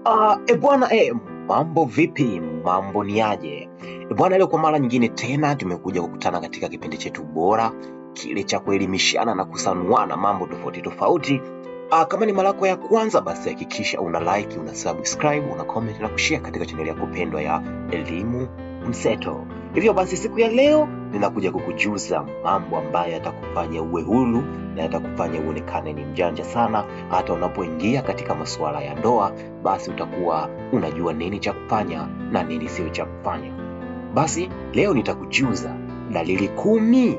Bwana mambo vipi? Mambo ni aje? Bwana, leo kwa mara nyingine tena tumekuja kukutana katika kipindi chetu bora, kile cha kuelimishana na kusanuana mambo tofauti tofauti. Kama ni mara yako ya kwanza, basi hakikisha una like, una subscribe, una comment na kushare katika channel yako pendwa ya Elimu Mseto. Hivyo basi siku ya leo ninakuja kukujuza mambo ambayo yatakufanya uwe huru na yatakufanya uonekane ni mjanja sana. Hata unapoingia katika masuala ya ndoa, basi utakuwa unajua nini cha kufanya na nini sio cha kufanya. Basi leo nitakujuza dalili 10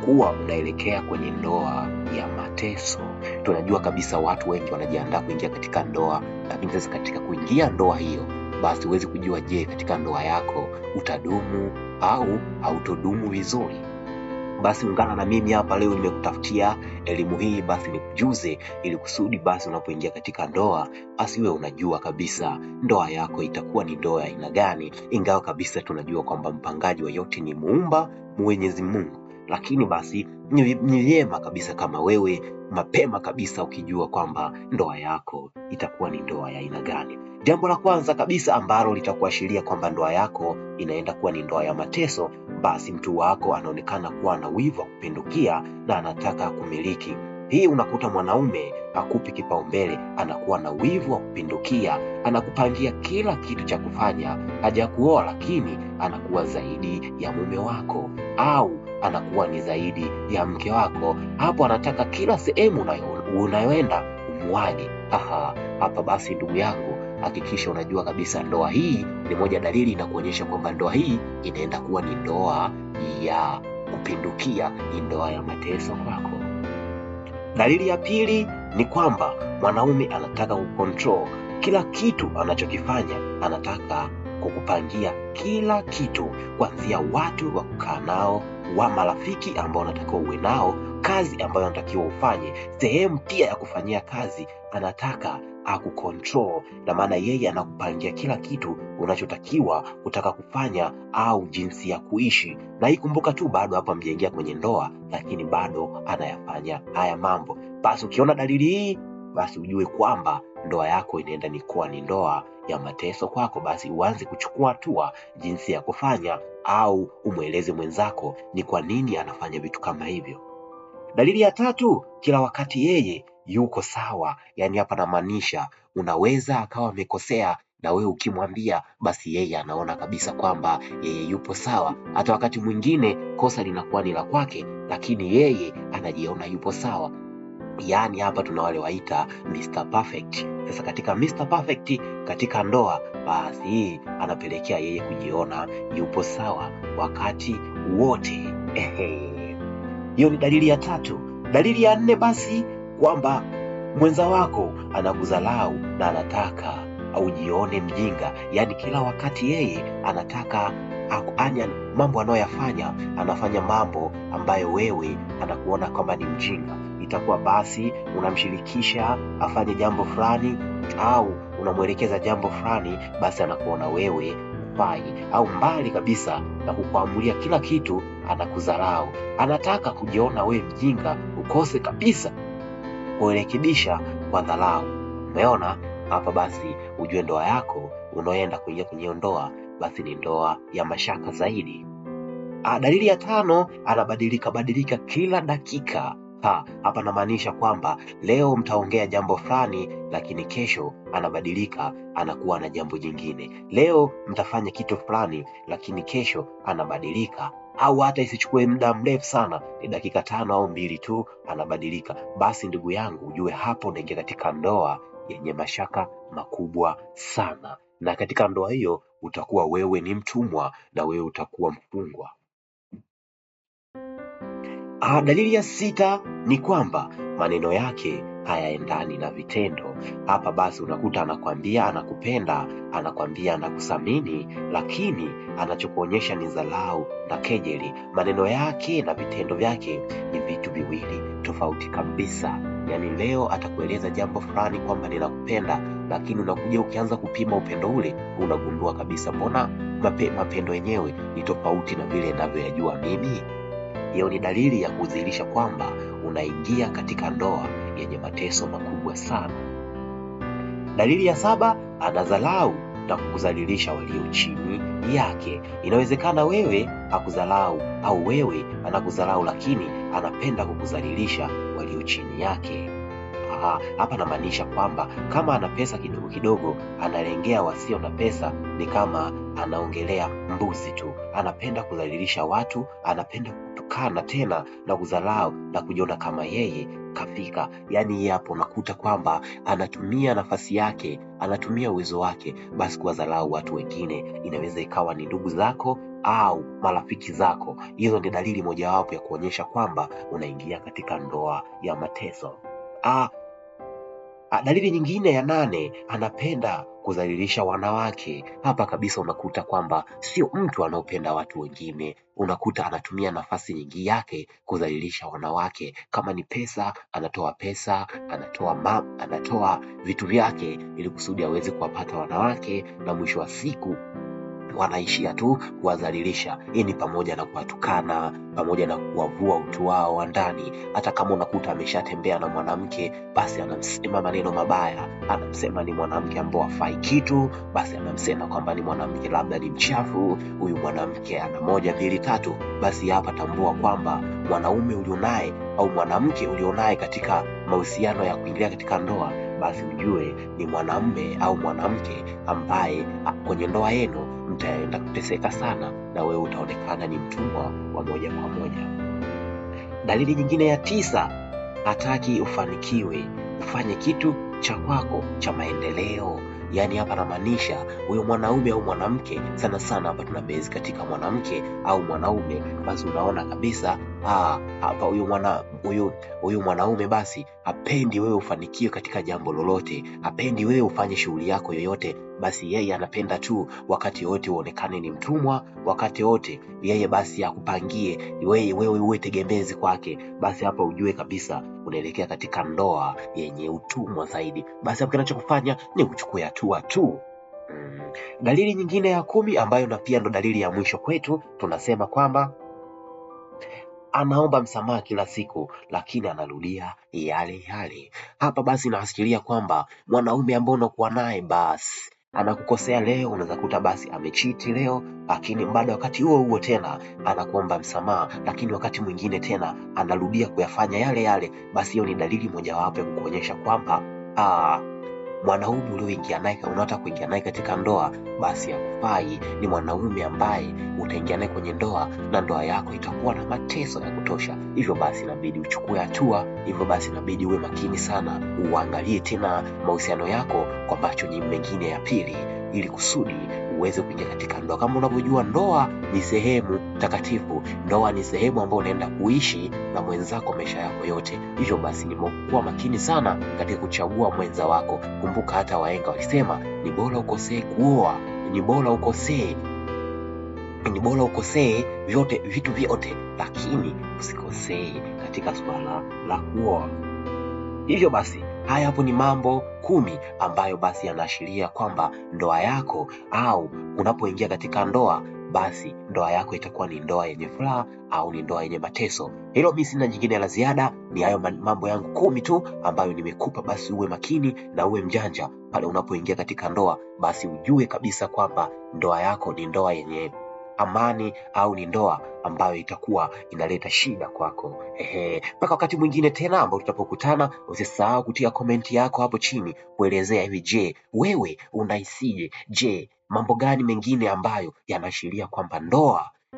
kuwa unaelekea kwenye ndoa ya mateso. Tunajua kabisa watu wengi wanajiandaa kuingia katika ndoa, lakini sasa katika kuingia ndoa hiyo, basi huwezi kujua je, katika ndoa yako utadumu au hautodumu vizuri. Basi ungana na mimi hapa leo, nimekutafutia elimu hii basi nikujuze, ili kusudi basi unapoingia katika ndoa basi wewe unajua kabisa ndoa yako itakuwa ni ndoa ya aina gani. Ingawa kabisa tunajua kwamba mpangaji wa yote ni Muumba Mwenyezi Mungu, lakini basi ni vyema kabisa kama wewe mapema kabisa ukijua kwamba ndoa yako itakuwa ni ndoa ya aina gani. Jambo la kwanza kabisa ambalo litakuashiria kwamba ndoa yako inaenda kuwa ni ndoa ya mateso, basi mtu wako anaonekana kuwa na wivu wa kupindukia na anataka kumiliki. Hii unakuta mwanaume hakupi kipaumbele, anakuwa na wivu wa kupindukia, anakupangia kila kitu cha kufanya. Hajakuoa lakini anakuwa zaidi ya mume wako, au anakuwa ni zaidi ya mke wako. Hapo anataka kila sehemu unayoenda umwage. Hapa basi ndugu yangu, hakikisha unajua kabisa ndoa hii ni moja dalili inakuonyesha kwamba ndoa hii inaenda kuwa ni ndoa ya kupindukia, ni ndoa ya mateso kwako. Dalili ya pili ni kwamba mwanaume anataka kucontrol kila kitu anachokifanya, anataka kukupangia kila kitu, kuanzia watu wa kukaa nao, wa marafiki ambao unatakiwa uwe nao, kazi ambayo unatakiwa ufanye, sehemu pia ya kufanyia kazi anataka akucontrol. Na maana yeye anakupangia kila kitu unachotakiwa kutaka kufanya au jinsi ya kuishi. Na ikumbuka tu bado hapa mjengea kwenye ndoa, lakini bado anayafanya haya mambo. Basi ukiona dalili hii, basi ujue kwamba ndoa yako inaenda ni kuwa ni ndoa ya mateso kwako. Basi uanze kuchukua hatua jinsi ya kufanya, au umweleze mwenzako ni kwa nini anafanya vitu kama hivyo. Dalili ya tatu, kila wakati yeye yuko sawa. Yani hapa namaanisha unaweza akawa amekosea, na wewe ukimwambia basi yeye anaona kabisa kwamba yeye yupo sawa. Hata wakati mwingine kosa linakuwa ni la kwake, lakini yeye anajiona yupo sawa. Yani hapa tuna wale waita Mr. Perfect. Sasa katika Mr. Perfect katika ndoa, basi anapelekea yeye kujiona yupo sawa wakati wote. Hiyo ni dalili ya tatu. Dalili ya 4 basi kwamba mwenza wako anakudharau na anataka ujione mjinga. Yani kila wakati yeye anataka anya mambo anayoyafanya, anafanya mambo ambayo wewe anakuona kwamba ni mjinga. Itakuwa basi unamshirikisha afanye jambo fulani, au unamwelekeza jambo fulani, basi anakuona wewe hufai, au mbali kabisa na kukuamulia kila kitu anakudharau. Anataka kujiona wewe mjinga, ukose kabisa kurekebisha kwa dharau. Umeona hapa? Basi ujue ndoa yako unaoenda kuingia kwenye ndoa basi ni ndoa ya mashaka zaidi. Dalili ya 5, anabadilika kila dakika. Hapa namaanisha kwamba leo mtaongea jambo fulani, lakini kesho anabadilika, anakuwa na jambo jingine. Leo mtafanya kitu fulani, lakini kesho anabadilika, au hata isichukue muda mrefu sana, ni dakika 5 au 2 tu anabadilika. Basi ndugu yangu, ujue hapo unaingia katika ndoa yenye mashaka makubwa sana, na katika ndoa hiyo utakuwa wewe ni mtumwa na wewe utakuwa mfungwa. Dalili ya 6 ni kwamba maneno yake hayaendani na vitendo. Hapa basi unakuta anakwambia anakupenda, anakwambia anakusamini, lakini anachokuonyesha ni dharau na kejeli. Maneno yake na vitendo vyake ni vitu viwili tofauti kabisa. Yani leo atakueleza jambo fulani kwamba ninakupenda, lakini unakuja ukianza kupima upendo ule, unagundua kabisa mbona mapendo yenyewe ni tofauti na vile ninavyoyajua mimi. Hiyo ni dalili ya kudhihirisha kwamba unaingia katika ndoa yenye mateso makubwa sana. Dalili ya 7, anadharau na kukudhalilisha walio chini yake. Inawezekana wewe hakudharau au wewe anakudharau, lakini anapenda kukudhalilisha walio chini yake. Hapa namaanisha kwamba kama ana pesa kidogo kidogo, analengea wasio na pesa, ni kama anaongelea mbuzi tu. Anapenda kudhalilisha watu, anapenda kutukana tena na kudharau na kujiona kama yeye kafika. Yaani hapo unakuta kwamba anatumia nafasi yake, anatumia uwezo wake basi kuwadharau watu wengine. Inaweza ikawa ni ndugu zako au marafiki zako. Hizo ni dalili mojawapo ya kuonyesha kwamba unaingia katika ndoa ya mateso. Dalili nyingine ya 8, anapenda kudhalilisha wanawake. Hapa kabisa unakuta kwamba sio mtu anaopenda watu wengine. Unakuta anatumia nafasi nyingi yake kudhalilisha wanawake. Kama ni pesa, anatoa pesa, anatoa vitu vyake ili kusudi aweze kuwapata wanawake, na mwisho wa siku wanaishia tu kuwadhalilisha. Hii ni pamoja na kuwatukana, pamoja na kuwavua utu wao wa ndani. Hata kama unakuta ameshatembea na mwanamke, basi anamsema maneno mabaya, anamsema ni mwanamke ambaye hafai kitu, basi anamsema kwamba ni mwanamke labda ni mchafu, huyu mwanamke ana 1 2 3. Basi hapa tambua kwamba mwanaume ulionaye au mwanamke ulionaye katika mahusiano ya kuingia katika ndoa, basi ujue ni mwanamume au mwanamke ambaye kwenye ndoa yenu mtaenda kuteseka sana, na wewe utaonekana ni mtumwa wa moja kwa moja. Dalili nyingine ya 9, hataki ufanikiwe, ufanye kitu cha kwako cha maendeleo. Yaani hapa namaanisha huyo mwanaume au mwanamke, sana sana hapa tunabezi katika mwanamke au mwanaume, basi unaona kabisa hapa huyu mwanaume basi hapendi wewe ufanikiwe katika jambo lolote, hapendi wewe ufanye shughuli yako yoyote. Basi yeye anapenda tu wakati wote uonekane ni mtumwa, wakati wote yeye basi akupangie wewe uwe tegemezi kwake. Basi hapa ujue kabisa unaelekea katika ndoa yenye utumwa zaidi. Basi hapo kinachokufanya ni kuchukua hatua tu. Dalili nyingine ya 10, ambayo na pia ndo dalili ya mwisho kwetu, tunasema kwamba anaomba msamaha kila siku, lakini anarudia yale yale. Hapa basi naasikilia kwamba mwanaume ambaye unakuwa naye basi anakukosea leo, unaweza kuta basi amechiti leo, lakini baada wakati huo tena anakuomba msamaha, lakini wakati mwingine tena anarudia kuyafanya yale yale. Basi hiyo ni dalili mojawapo ya kuonyesha kwamba mwanaume ulioingia naye, unataka kuingia naye katika ndoa, basi hafai. Ni mwanaume ambaye utaingia naye kwenye ndoa na ndoa yako itakuwa na mateso ya kutosha. Hivyo basi inabidi uchukue hatua, hivyo basi inabidi uwe makini sana, uangalie tena mahusiano yako kwa macho mengine ya pili, ili kusudi uweze kuingia katika ndoa. Kama unavyojua, ndoa ni sehemu takatifu, ndoa ni sehemu ambayo unaenda kuishi na mwenzako maisha yako yote. Hivyo basi ni kuwa makini sana katika kuchagua mwenza wako. Kumbuka hata wahenga walisema ni bora ukosee kuoa, ni bora ukosee vitu vyote, lakini usikosee katika swala la kuoa. Hivyo basi haya hapo ni mambo 10 ambayo basi yanaashiria kwamba ndoa yako au unapoingia katika ndoa, basi ndoa yako itakuwa ni ndoa yenye furaha au ni ndoa yenye mateso. Hilo mimi sina jingine la ziada, ni hayo mambo yangu 10 tu ambayo nimekupa. Basi uwe makini na uwe mjanja pale unapoingia katika ndoa, basi ujue kabisa kwamba ndoa yako ni ndoa yenye amani au ni ndoa ambayo itakuwa inaleta shida kwako. Mpaka wakati mwingine tena ambao tutapokutana, usisahau kutia komenti yako hapo chini kuelezea hivi, je, wewe unahisije? Je, mambo gani mengine ambayo yanaashiria kwamba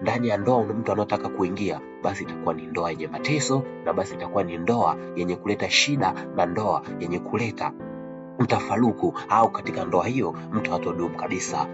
ndani ya ndoa mtu anataka kuingia, basi itakuwa ni ndoa yenye mateso, na basi itakuwa ni ndoa yenye kuleta shida, na ndoa yenye kuleta mtafaruku, au katika ndoa hiyo mtu hatodumu kabisa.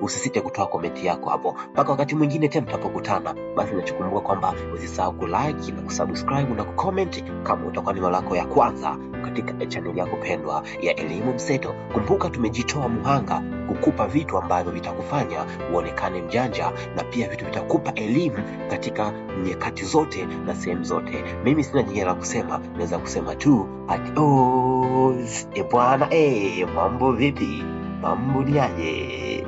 Usisite kutoa komenti yako hapo. Mpaka wakati mwingine tena tutapokutana, basi nachokumbuka kwamba usisahau kulike na kusubscribe na kucomment kama utakuwa ni mara yako ya kwanza katika channel yako pendwa ya Elimu Mseto. Kumbuka tumejitoa muhanga kukupa vitu ambavyo vitakufanya uonekane mjanja, na pia vitu vitakupa elimu katika nyakati zote na sehemu zote. Mimi sina jingine la kusema, naweza kusema tu adios. Bwana mambo vipi? Mambo ni aje?